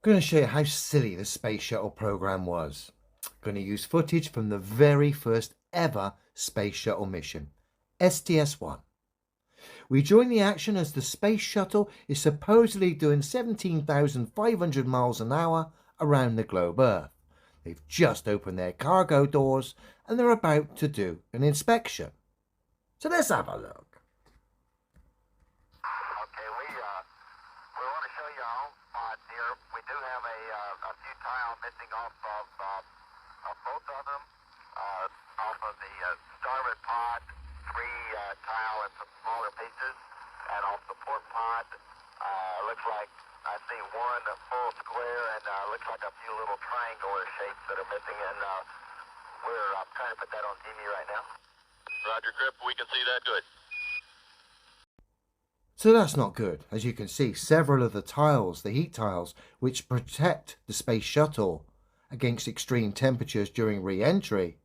I'm going to show you how silly the Space Shuttle program was. I'm going to use footage from the very first ever Space Shuttle mission, STS-1. We join the action as the Space Shuttle is supposedly doing 17,500 miles an hour around the globe Earth. They've just opened their cargo doors and they're about to do an inspection. So let's have a look. Okay, we want to show you all here. We do have a few tiles missing off of both of them. Off of the starboard pod, three tile and some smaller pieces, and off the port pod, looks like I see one full square and looks like a few little triangular shapes that are missing, and we're trying to put that on TV right now. Roger, Grip, we can see that good. So that's not good. As you can see, several of the tiles, the heat tiles, which protect the Space Shuttle against extreme temperatures during re-entry,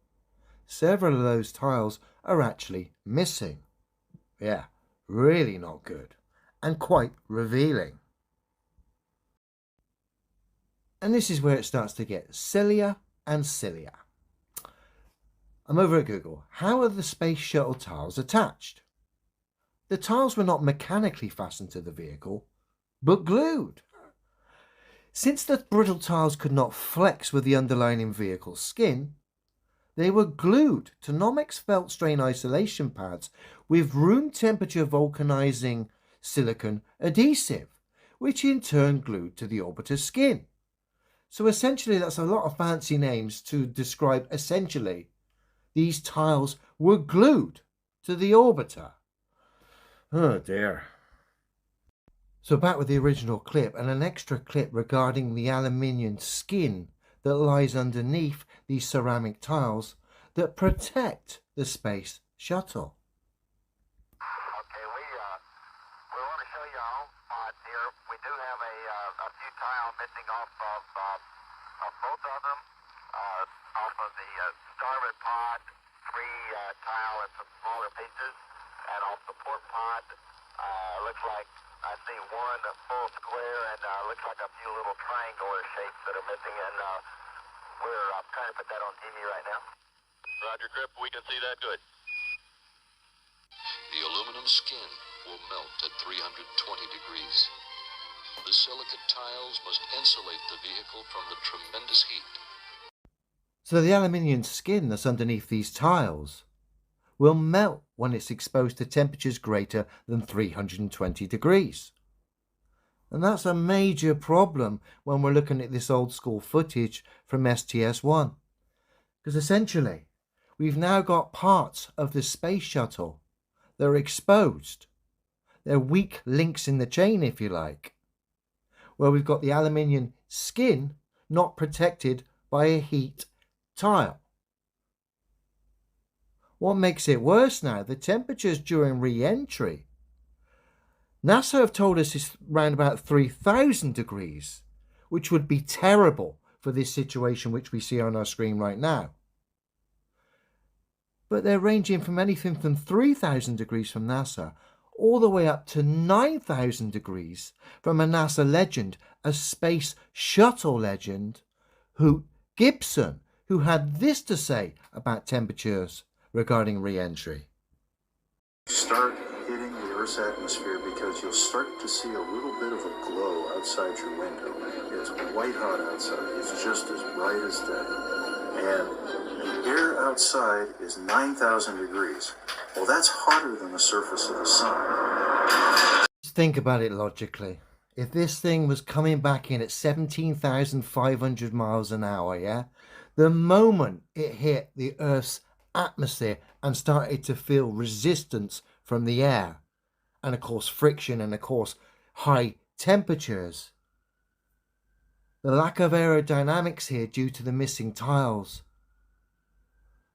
several of those tiles are actually missing. Yeah, really not good and quite revealing. And this is where it starts to get sillier and sillier. I'm over at Google. How are the Space Shuttle tiles attached? The tiles were not mechanically fastened to the vehicle, but glued. Since the brittle tiles could not flex with the underlying vehicle skin, they were glued to Nomex felt strain isolation pads with room temperature vulcanizing silicone adhesive, which in turn glued to the orbiter's skin. So essentially that's a lot of fancy names to describe essentially these tiles were glued to the orbiter. Oh dear. So back with the original clip and an extra clip regarding the aluminium skin that lies underneath these ceramic tiles that protect the Space Shuttle. Okay, we want to show you all here. We do have a few tiles missing off of both of them. Off of the starboard pod, three tile and some smaller pieces, and off the port pod, looks like I see one full square and looks like a few little triangular shapes that are missing, and we're trying to put that on TV right now. Roger, Grip, we can see that good. The aluminum skin will melt at 320 degrees. The silicate tiles must insulate the vehicle from the tremendous heat. So the aluminium skin that's underneath these tiles will melt when it's exposed to temperatures greater than 320 degrees. And that's a major problem when we're looking at this old school footage from STS-1. Because essentially, we've now got parts of the Space Shuttle that are exposed. They're weak links in the chain, if you like, where we've got the aluminium skin not protected by a heat tile. What makes it worse now, the temperatures during re-entry, NASA have told us it's around about 3,000 degrees, which would be terrible for this situation which we see on our screen right now. But they're ranging from anything from 3,000 degrees from NASA all the way up to 9,000 degrees from a NASA legend, a Space Shuttle legend, Gibson, who had this to say about temperatures regarding re-entry. Start hitting the Earth's atmosphere because you'll start to see a little bit of a glow outside your window. It's white hot outside. It's just as bright as day. And the air outside is 9,000 degrees. Well, that's hotter than the surface of the sun. Just think about it logically. If this thing was coming back in at 17,500 miles an hour, yeah? The moment it hit the Earth's atmosphere and started to feel resistance from the air, and of course friction, and of course high temperatures, the lack of aerodynamics here due to the missing tiles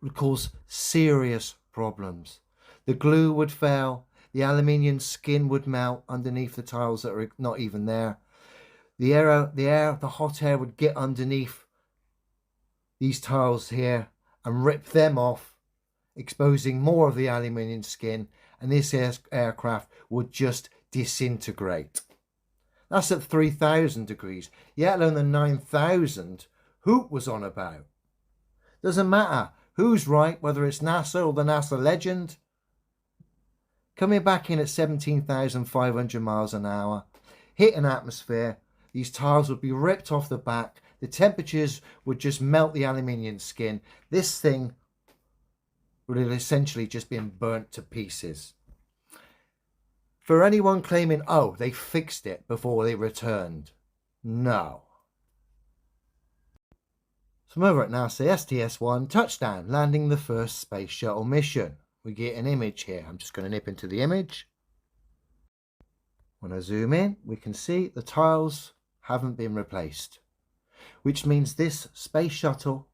would cause serious problems. The glue would fail, the aluminium skin would melt underneath the tiles that are not even there. The hot air would get underneath these tiles here and rip them off, exposing more of the aluminium skin, and this aircraft would just disintegrate. That's at 3,000 degrees, yet alone the 9,000 Hoop was on about. Doesn't matter who's right, whether it's NASA or the NASA legend. Coming back in at 17,500 miles an hour, hit an atmosphere, these tiles would be ripped off the back, the temperatures would just melt the aluminium skin. This thing would have essentially just been burnt to pieces. For anyone claiming, oh, they fixed it before they returned, no. So I'm over at NASA, STS-1, touchdown, landing the first space shuttle mission. We get an image here. I'm just going to nip into the image. When I zoom in, we can see the tiles haven't been replaced, which means this space shuttle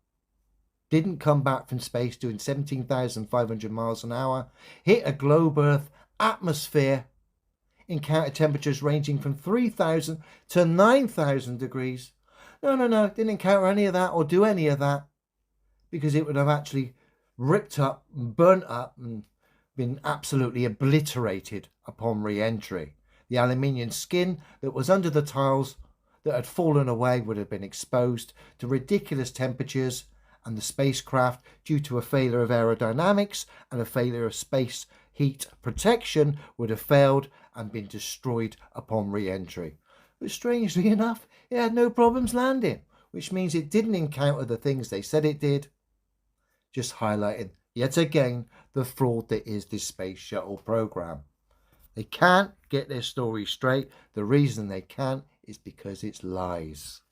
didn't come back from space doing 17,500 miles an hour, hit a globe Earth atmosphere, encounter temperatures ranging from 3,000 to 9,000 degrees. No, didn't encounter any of that or do any of that, because it would have actually ripped up and burnt up and been absolutely obliterated upon re-entry. The aluminium skin that was under the tiles that had fallen away would have been exposed to ridiculous temperatures, and the spacecraft, due to a failure of aerodynamics and a failure of space heat protection, would have failed and been destroyed upon re-entry. But strangely enough, it had no problems landing, which means it didn't encounter the things they said it did. Just highlighting yet again the fraud that is this space shuttle program. They can't get their story straight. The reason they can't is because it's lies.